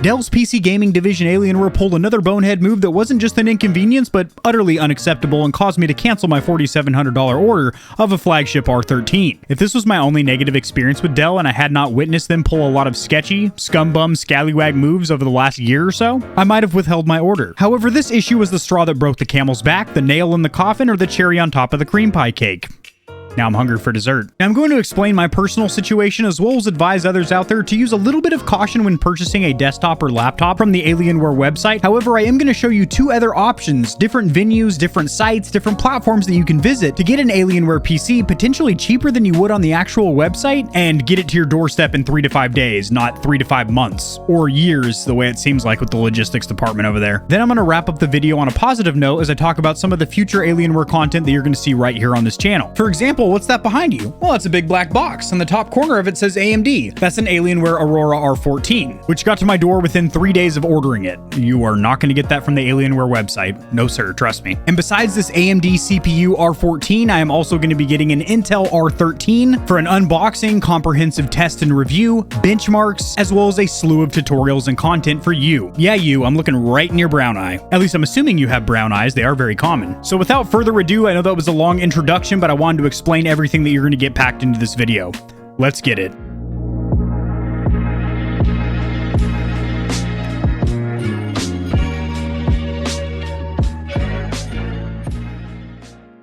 Dell's PC gaming division Alienware pulled another bonehead move that wasn't just an inconvenience, but utterly unacceptable and caused me to cancel my $4,700 order of a flagship R13. If this was my only negative experience with Dell and I had not witnessed them pull a lot of sketchy, scumbum, scallywag moves over the last year or so, I might have withheld my order. However, this issue was the straw that broke the camel's back, the nail in the coffin, or the cherry on top of the cream pie cake. Now I'm hungry for dessert. Now I'm going to explain my personal situation as well as advise others out there to use a little bit of caution when purchasing a desktop or laptop from the Alienware website. However, I am going to show you two other options, different venues, different sites, different platforms that you can visit to get an Alienware PC potentially cheaper than you would on the actual website and get it to your doorstep in 3 to 5 days, not 3 to 5 months or years, the way it seems like with the logistics department over there. Then I'm going to wrap up the video on a positive note as I talk about some of the future Alienware content that you're going to see right here on this channel. For example, what's that behind you? Well, it's a big black box. On the top corner of it says AMD. That's an Alienware Aurora R14, which got to my door within 3 days of ordering it. You are not going to get that from the Alienware website. No, sir, trust me. And besides this AMD CPU R14, I am also going to be getting an Intel R13 for an unboxing, comprehensive test and review, benchmarks, as well as a slew of tutorials and content for you. Yeah, you, I'm looking right in your brown eye. At least I'm assuming you have brown eyes. They are very common. So without further ado, I know that was a long introduction, but I wanted to explain everything that you're going to get packed into this video. Let's get it.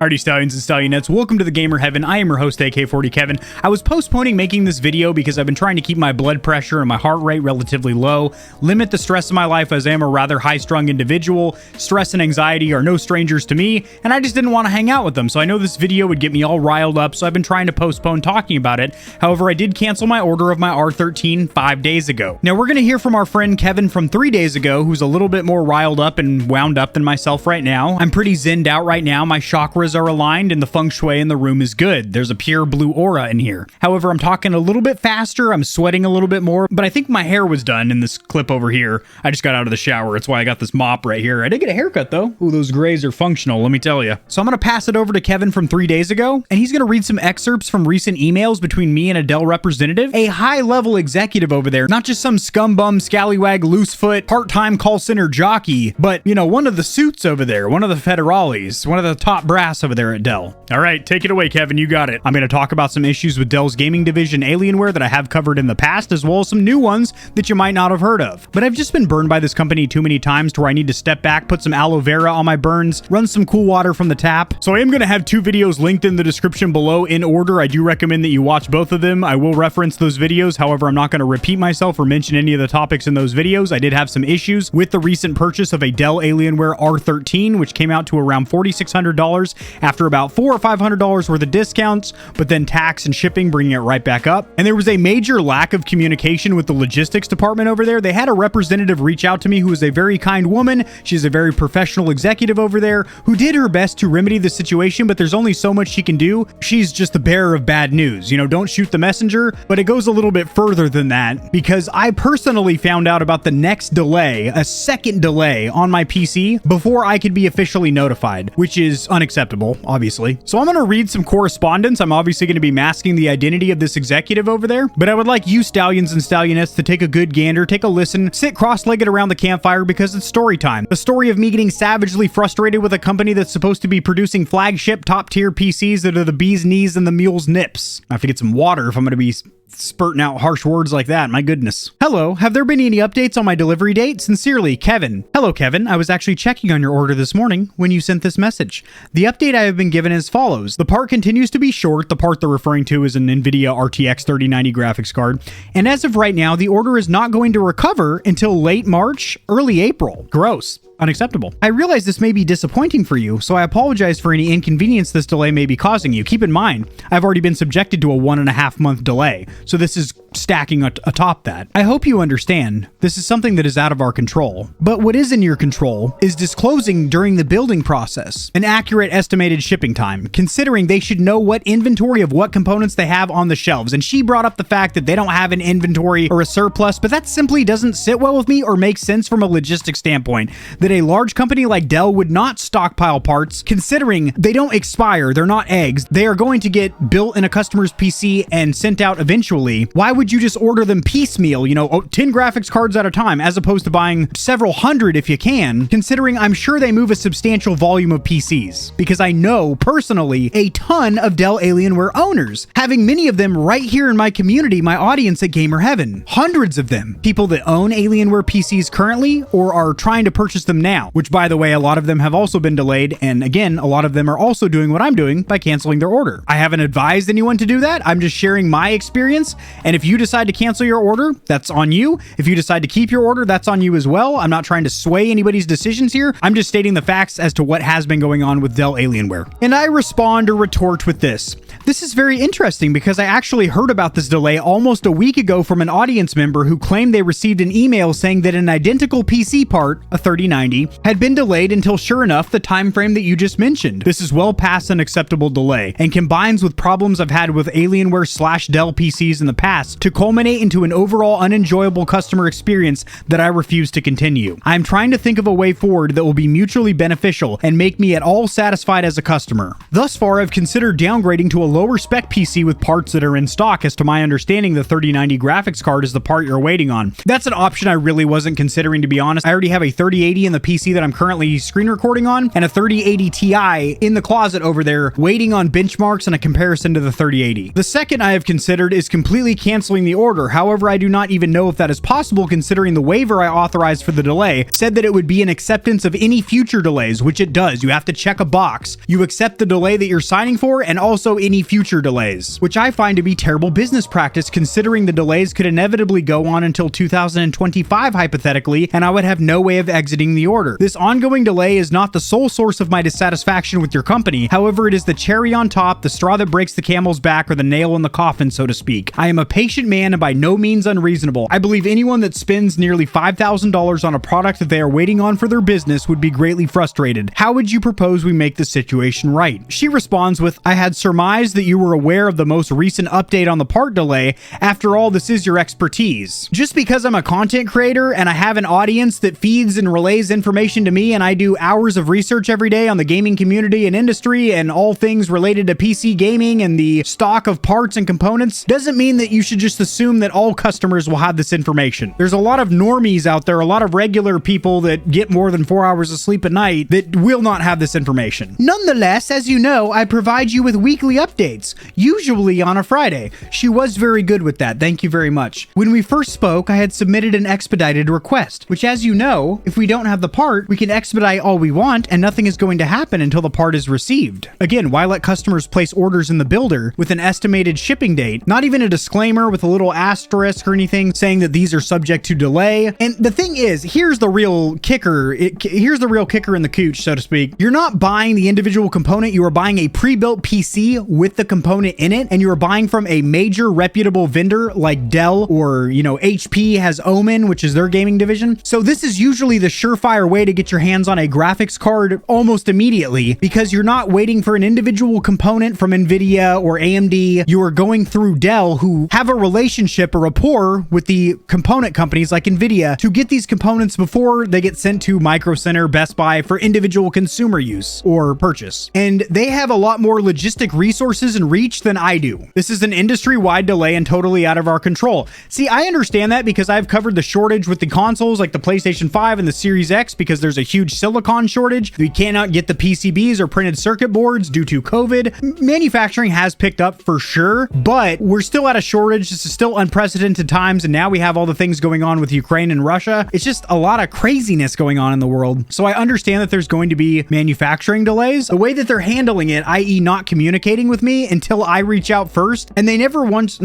Alrighty, Stallions and Stallionettes, welcome to the Gamer Heaven. I am your host, AK40 Kevin. I was postponing making this video because I've been trying to keep my blood pressure and my heart rate relatively low, limit the stress in my life as I am a rather high-strung individual. Stress and anxiety are no strangers to me, and I just didn't want to hang out with them, so I know this video would get me all riled up, so I've been trying to postpone talking about it. However, I did cancel my order of my R13 5 days ago. Now, we're going to hear from our friend Kevin from 3 days ago, who's a little bit more riled up and wound up than myself right now. I'm pretty zenned out right now. My chakras are aligned and the feng shui in the room is good. There's a pure blue aura in here. However, I'm talking a little bit faster. I'm sweating a little bit more, but I think my hair was done in this clip over here. I just got out of the shower. That's why I got this mop right here. I did get a haircut though. Ooh, those grays are functional, let me tell you. So I'm going to pass it over to Kevin from 3 days ago, and he's going to read some excerpts from recent emails between me and a Dell representative, a high-level executive over there, not just some scumbum, scallywag, loosefoot, part-time call center jockey, but, you know, one of the suits over there, one of the federales, one of the top brass over there at Dell. All right, take it away, Kevin. You got it. I'm going to talk about some issues with Dell's gaming division Alienware that I have covered in the past, as well as some new ones that you might not have heard of. But I've just been burned by this company too many times to where I need to step back, put some aloe vera on my burns, run some cool water from the tap. So I am going to have 2 videos linked in the description below in order. I do recommend that you watch both of them. I will reference those videos. However, I'm not going to repeat myself or mention any of the topics in those videos. I did have some issues with the recent purchase of a Dell Alienware R13, which came out to around $4,600 after about $400 or $500 worth of discounts, but then tax and shipping bringing it right back up. And there was a major lack of communication with the logistics department over there. They had a representative reach out to me who is a very kind woman. She's a very professional executive over there who did her best to remedy the situation, but there's only so much she can do. She's just the bearer of bad news. You know, don't shoot the messenger, but it goes a little bit further than that because I personally found out about the next delay, a second delay on my PC before I could be officially notified, which is unacceptable, obviously. So I'm going to read some correspondence. I'm obviously going to be masking the identity of this executive over there, but I would like you Stallions and Stallionettes to take a good gander, take a listen, sit cross-legged around the campfire because it's story time. The story of me getting savagely frustrated with a company that's supposed to be producing flagship top-tier PCs that are the bee's knees and the mule's nips. I have to get some water if I'm going to be spurting out harsh words like that. My goodness. Hello, have there been any updates on my delivery date? Sincerely, Kevin. Hello, Kevin. I was actually checking on your order this morning when you sent this message. The update I have been given is as follows. The part continues to be short. The part they're referring to is an NVIDIA RTX 3090 graphics card. And as of right now, the order is not going to recover until late March, early April. Gross. Unacceptable. I realize this may be disappointing for you, so I apologize for any inconvenience this delay may be causing you. Keep in mind, I've already been subjected to a 1.5 month delay, so this is stacking atop that. I hope you understand, this is something that is out of our control. But what is in your control is disclosing during the building process an accurate estimated shipping time, considering they should know what inventory of what components they have on the shelves. And she brought up the fact that they don't have an inventory or a surplus, but that simply doesn't sit well with me or make sense from a logistics standpoint. That a large company like Dell would not stockpile parts, considering they don't expire, they're not eggs, they are going to get built in a customer's PC and sent out eventually. Why would would you just order them piecemeal, 10 graphics cards at a time, as opposed to buying several hundred if you can, considering I'm sure they move a substantial volume of PCs, because I know personally a ton of Dell Alienware owners, having many of them right here in my community, my audience at Gamer Heaven. Hundreds of them. People that own Alienware PCs currently or are trying to purchase them now, which by the way, a lot of them have also been delayed, and again, a lot of them are also doing what I'm doing by canceling their order. I haven't advised anyone to do that. I'm just sharing my experience, and if you decide to cancel your order, that's on you. If you decide to keep your order, that's on you as well. I'm not trying to sway anybody's decisions here. I'm just stating the facts as to what has been going on with Dell Alienware. And I respond or retort with this. This is very interesting because I actually heard about this delay almost a week ago from an audience member who claimed they received an email saying that an identical PC part, a 3090, had been delayed until sure enough the time frame that you just mentioned. This is well past an acceptable delay and combines with problems I've had with Alienware/Dell PCs in the past to culminate into an overall unenjoyable customer experience that I refuse to continue. I'm trying to think of a way forward that will be mutually beneficial and make me at all satisfied as a customer. Thus far, I've considered downgrading to a lower spec PC with parts that are in stock, as to my understanding the 3090 graphics card is the part you're waiting on. That's an option I really wasn't considering, to be honest. I already have a 3080 in the PC that I'm currently screen recording on, and a 3080 Ti in the closet over there waiting on benchmarks and a comparison to the 3080. The second I have considered is completely canceling the order. However, I do not even know if that is possible, considering the waiver I authorized for the delay said that it would be an acceptance of any future delays, which it does. You have to check a box. You accept the delay that you're signing for and also any future delays, which I find to be terrible business practice, considering the delays could inevitably go on until 2025 hypothetically, and I would have no way of exiting the order. This ongoing delay is not the sole source of my dissatisfaction with your company. However, it is the cherry on top, the straw that breaks the camel's back, or the nail in the coffin, so to speak. I am a patient man and by no means unreasonable. I believe anyone that spends nearly $5,000 on a product that they are waiting on for their business would be greatly frustrated. How would you propose we make the situation right? She responds with, I had surmised that you were aware of the most recent update on the part delay. After all, this is your expertise. Just because I'm a content creator and I have an audience that feeds and relays information to me, and I do hours of research every day on the gaming community and industry and all things related to PC gaming and the stock of parts and components, doesn't mean that you should just assume that all customers will have this information. There's a lot of normies out there, a lot of regular people that get more than 4 hours of sleep at night that will not have this information. Nonetheless, as you know, I provide you with weekly updates, usually on a Friday. She was very good with that. Thank you very much. When we first spoke, I had submitted an expedited request, which, as you know, if we don't have the part, we can expedite all we want and nothing is going to happen until the part is received. Again, why let customers place orders in the builder with an estimated shipping date, not even a disclaimer with a little asterisk or anything saying that these are subject to delay? And the thing is, here's the real kicker. Here's the real kicker in the cooch, so to speak. You're not buying the individual component. You are buying a pre-built PC with the component in it, and you are buying from a major reputable vendor like Dell, or, HP has Omen, which is their gaming division. So this is usually the surefire way to get your hands on a graphics card almost immediately, because you're not waiting for an individual component from Nvidia or AMD. You are going through Dell, who have a relationship, a rapport with the component companies like Nvidia, to get these components before they get sent to Micro Center, Best Buy for individual consumer use or purchase. And they have a lot more logistic resources and reach than I do. This is an industry-wide delay and totally out of our control. See, I understand that because I've covered the shortage with the consoles like the PlayStation 5 and the Series X, because there's a huge silicon shortage. We cannot get the PCBs or printed circuit boards due to COVID. Manufacturing has picked up for sure, but we're still at a shortage. This is still unprecedented times, and now we have all the things going on with Ukraine and Russia. It's just a lot of craziness going on in the world. So I understand that there's going to be manufacturing delays. The way that they're handling it, i.e. not communicating with me until I reach out first, and they never once...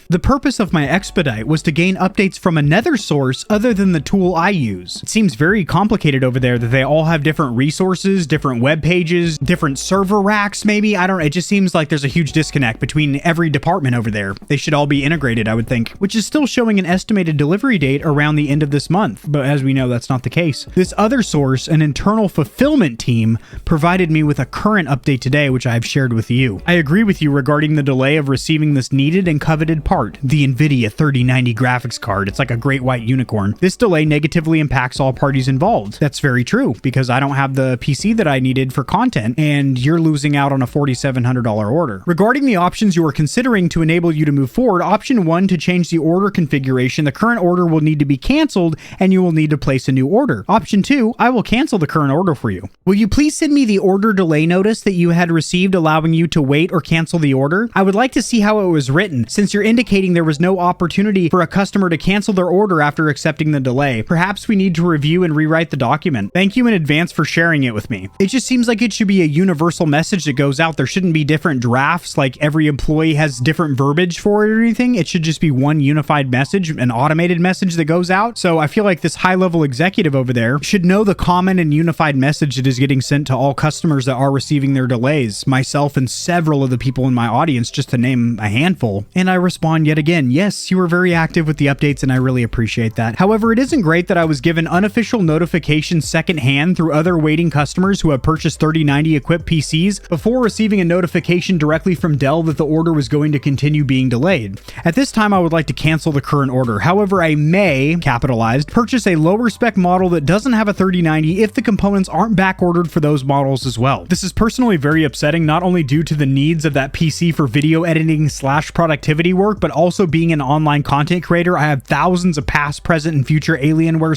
The purpose of my expedite was to gain updates from another source other than the tool I use. It seems very complicated over there that they all have different resources, different web pages, different server racks maybe. I don't know. It just seems like there's a huge disconnect between every department over there. They should all be integrated, I would think, which is still showing an estimated delivery date around the end of this month. But as we know, that's not the case. This other source, an internal fulfillment team, provided me with a current update today, which I have shared with you. I agree agree with you regarding the delay of receiving this needed and coveted part, the NVIDIA 3090 graphics card. It's like a great white unicorn. This delay negatively impacts all parties involved. That's very true, because I don't have the PC that I needed for content, and you're losing out on a $4,700 order. Regarding the options you are considering to enable you to move forward, option 1, to change the order configuration, the current order will need to be canceled and you will need to place a new order. Option 2, I will cancel the current order for you. Will you please send me the order delay notice that you had received allowing you to wait or cancel the order? I would like to see how it was written, since you're indicating there was no opportunity for a customer to cancel their order after accepting the delay. Perhaps we need to review and rewrite the document. Thank you in advance for sharing it with me. It just seems like it should be a universal message that goes out. There shouldn't be different drafts, like every employee has different verbiage for it or anything. It should just be one unified message, an automated message that goes out. So I feel like this high-level executive over there should know the common and unified message that is getting sent to all customers that are receiving their delays, myself and several of the people in my audience, just to name a handful. And I respond yet again, yes, you were very active with the updates and I really appreciate that. However, it isn't great that I was given unofficial notifications secondhand through other waiting customers who have purchased 3090 equipped PCs before receiving a notification directly from Dell that the order was going to continue being delayed. At this time, I would like to cancel the current order. However, I may, capitalized, purchase a lower spec model that doesn't have a 3090 if the components aren't back ordered for those models as well. This is personally very upsetting, not only due to the needs of that PC for video editing / productivity work, but also being an online content creator. I have thousands of past, present, and future Alienware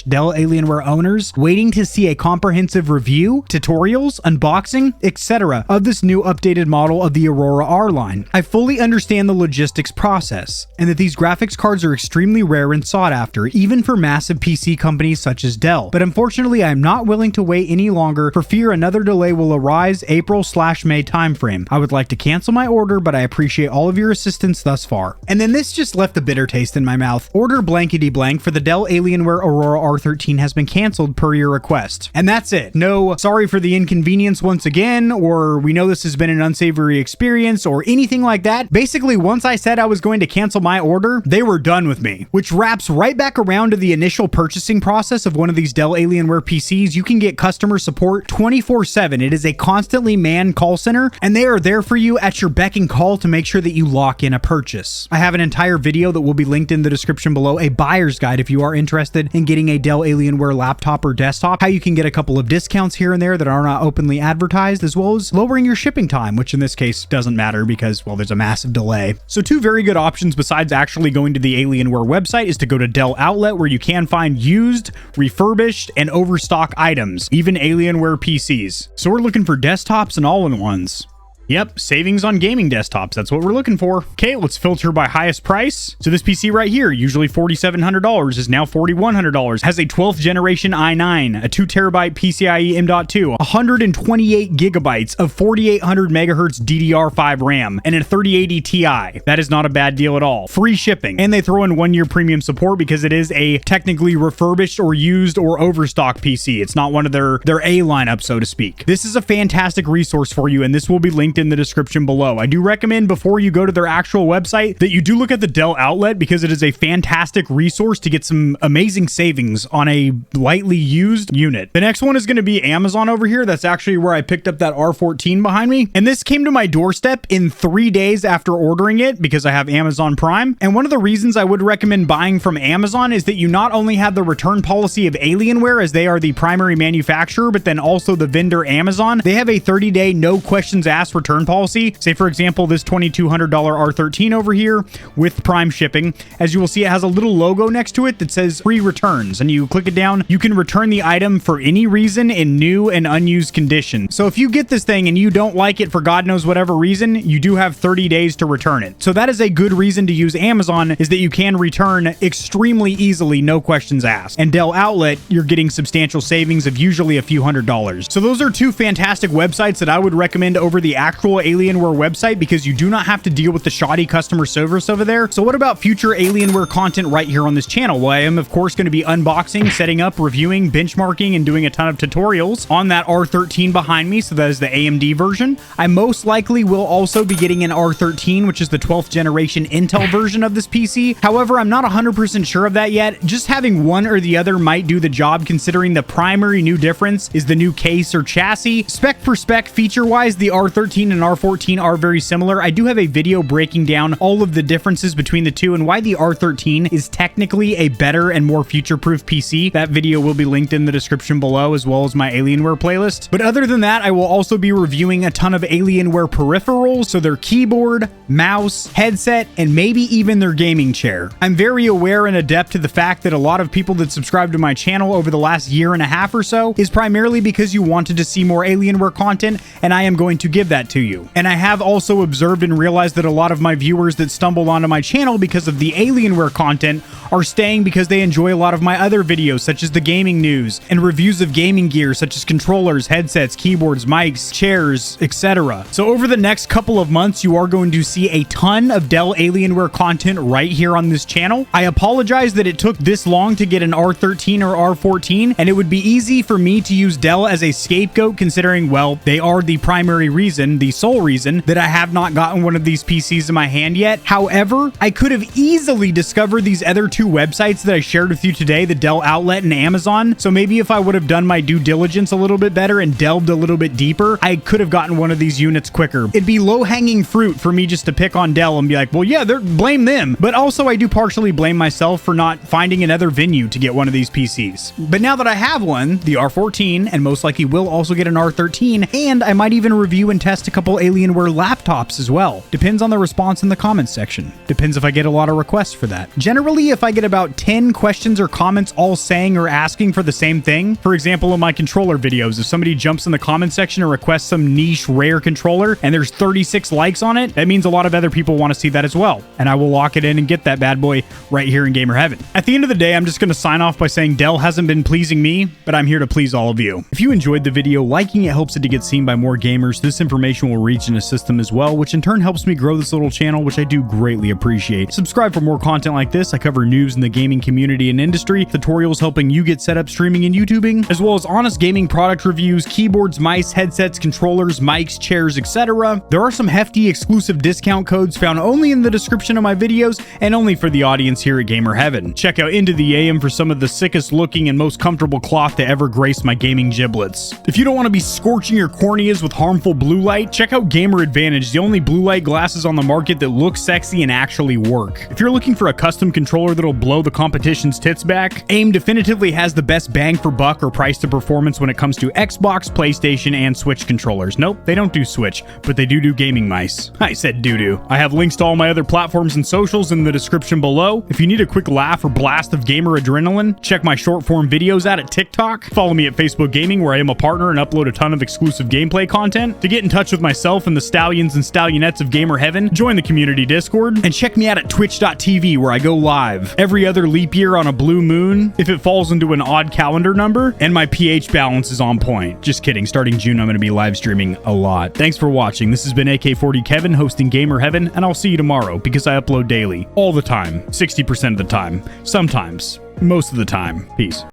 / Dell Alienware owners waiting to see a comprehensive review, tutorials, unboxing, etc. of this new updated model of the Aurora R line. I fully understand the logistics process, and that these graphics cards are extremely rare and sought after, even for massive PC companies such as Dell. But unfortunately, I am not willing to wait any longer for fear another delay will arise April/May timeframe. I would like to cancel my order, but I appreciate all of your assistance thus far. And then this just left a bitter taste in my mouth. Order blankety blank for the Dell Alienware Aurora R13 has been canceled per your request. And that's it. No, sorry for the inconvenience once again, or we know this has been an unsavory experience, or anything like that. Basically, once I said I was going to cancel my order, they were done with me, which wraps right back around to the initial purchasing process of one of these Dell Alienware PCs. You can get customer support 24/7. It is a constantly manned call center, and they are there for you at your beck and call to make sure that you lock in a purchase. I have an entire video that will be linked in the description below, a buyer's guide if you are interested in getting a Dell Alienware laptop or desktop, how you can get a couple of discounts here and there that are not openly advertised, as well as lowering your shipping time, which in this case doesn't matter because, well, there's a massive delay. So two very good options besides actually going to the Alienware website is to go to Dell Outlet, where you can find used, refurbished, and overstock items, even Alienware PCs. So we're looking for desktops and all-in-ones. Yep, savings on gaming desktops. That's what we're looking for. Okay, let's filter by highest price. So this PC right here, usually $4,700, is now $4,100. Has a 12th generation i9, a 2TB PCIe M.2, 128 gigabytes of 4800 megahertz DDR5 RAM, and a 3080 Ti. That is not a bad deal at all. Free shipping. And they throw in 1-year premium support because it is a technically refurbished or used or overstock PC. It's not one of their A lineup, so to speak. This is a fantastic resource for you, and this will be linked in the description below. I do recommend before you go to their actual website that you do look at the Dell Outlet, because it is a fantastic resource to get some amazing savings on a lightly used unit. The next one is going to be Amazon over here. That's actually where I picked up that R14 behind me. And this came to my doorstep in 3 days after ordering it because I have Amazon Prime. And one of the reasons I would recommend buying from Amazon is that you not only have the return policy of Alienware, as they are the primary manufacturer, but then also the vendor Amazon. They have a 30-day no questions asked return policy. Say, for example, this $2,200 R13 over here with Prime shipping. As you will see, it has a little logo next to it that says free returns, and you click it down, you can return the item for any reason in new and unused condition. So if you get this thing and you don't like it for God knows whatever reason, you do have 30 days to return it. So that is a good reason to use Amazon, is that you can return extremely easily, no questions asked. And Dell Outlet, you're getting substantial savings of usually a few $100s. So those are two fantastic websites that I would recommend over the actual Alienware website, because you do not have to deal with the shoddy customer service over there. So what about future Alienware content right here on this channel? Well, I am of course going to be unboxing, setting up, reviewing, benchmarking, and doing a ton of tutorials on that R13 behind me. So that is the AMD version. I most likely will also be getting an R13, which is the 12th generation Intel version of this PC. However, I'm not 100% sure of that yet. Just having one or the other might do the job, considering the primary new difference is the new case or chassis. Spec for spec, feature-wise, the R13 R13 and R14 are very similar. I do have a video breaking down all of the differences between the two and why the R13 is technically a better and more future-proof PC. That video will be linked in the description below, as well as my Alienware playlist. But other than that, I will also be reviewing a ton of Alienware peripherals, so their keyboard, mouse, headset, and maybe even their gaming chair. I'm very aware and adept to the fact that a lot of people that subscribe to my channel over the last year and a half or so is primarily because you wanted to see more Alienware content, and I am going to give that to you. And I have also observed and realized that a lot of my viewers that stumbled onto my channel because of the Alienware content are staying because they enjoy a lot of my other videos, such as the gaming news and reviews of gaming gear, such as controllers, headsets, keyboards, mics, chairs, etc. So over the next couple of months, you are going to see a ton of Dell Alienware content right here on this channel. I apologize that it took this long to get an R13 or R14, and it would be easy for me to use Dell as a scapegoat, considering, well, they are the primary reason, the sole reason, that I have not gotten one of these PCs in my hand yet. However, I could have easily discovered these other two websites that I shared with you today, the Dell Outlet and Amazon. So maybe if I would have done my due diligence a little bit better and delved a little bit deeper, I could have gotten one of these units quicker. It'd be low-hanging fruit for me just to pick on Dell and be like, well, yeah, blame them. But also, I do partially blame myself for not finding another venue to get one of these PCs. But now that I have one, the R14, and most likely will also get an R13, and I might even review and test a couple Alienware laptops as well. Depends on the response in the comments section. Depends if I get a lot of requests for that. Generally, if I get about 10 questions or comments all saying or asking for the same thing, for example, in my controller videos, if somebody jumps in the comment section and requests some niche rare controller and there's 36 likes on it, that means a lot of other people want to see that as well. And I will lock it in and get that bad boy right here in Gamer Heaven. At the end of the day, I'm just going to sign off by saying Dell hasn't been pleasing me, but I'm here to please all of you. If you enjoyed the video, liking it helps it to get seen by more gamers. This information will reach and assist them as well, which in turn helps me grow this little channel, which I do greatly appreciate. Subscribe for more content like this. I cover news in the gaming community and industry, tutorials helping you get set up streaming and YouTubing, as well as honest gaming product reviews, keyboards, mice, headsets, controllers, mics, chairs, etc. There are some hefty exclusive discount codes found only in the description of my videos and only for the audience here at Gamer Heaven. Check out Into the AM for some of the sickest looking and most comfortable cloth to ever grace my gaming giblets. If you don't want to be scorching your corneas with harmful blue light, check out Gamer Advantage, the only blue light glasses on the market that look sexy and actually work. If you're looking for a custom controller that'll blow the competition's tits back, AIM definitively has the best bang for buck or price to performance when it comes to Xbox, PlayStation, and Switch controllers. Nope, they don't do Switch, but they do gaming mice. I said doo-doo. I have links to all my other platforms and socials in the description below. If you need a quick laugh or blast of gamer adrenaline, check my short form videos out at TikTok. Follow me at Facebook Gaming, where I am a partner and upload a ton of exclusive gameplay content. To get in touch with myself and the Stallions and Stallionettes of Gamer Heaven, join the community Discord, and check me out at twitch.tv, where I go live every other leap year on a blue moon if it falls into an odd calendar number, and my pH balance is on point. Just kidding. Starting June, I'm going to be live streaming a lot. Thanks for watching. This has been AK40 Kevin hosting Gamer Heaven, and I'll see you tomorrow because I upload daily. All the time. 60% of the time. Sometimes. Most of the time. Peace.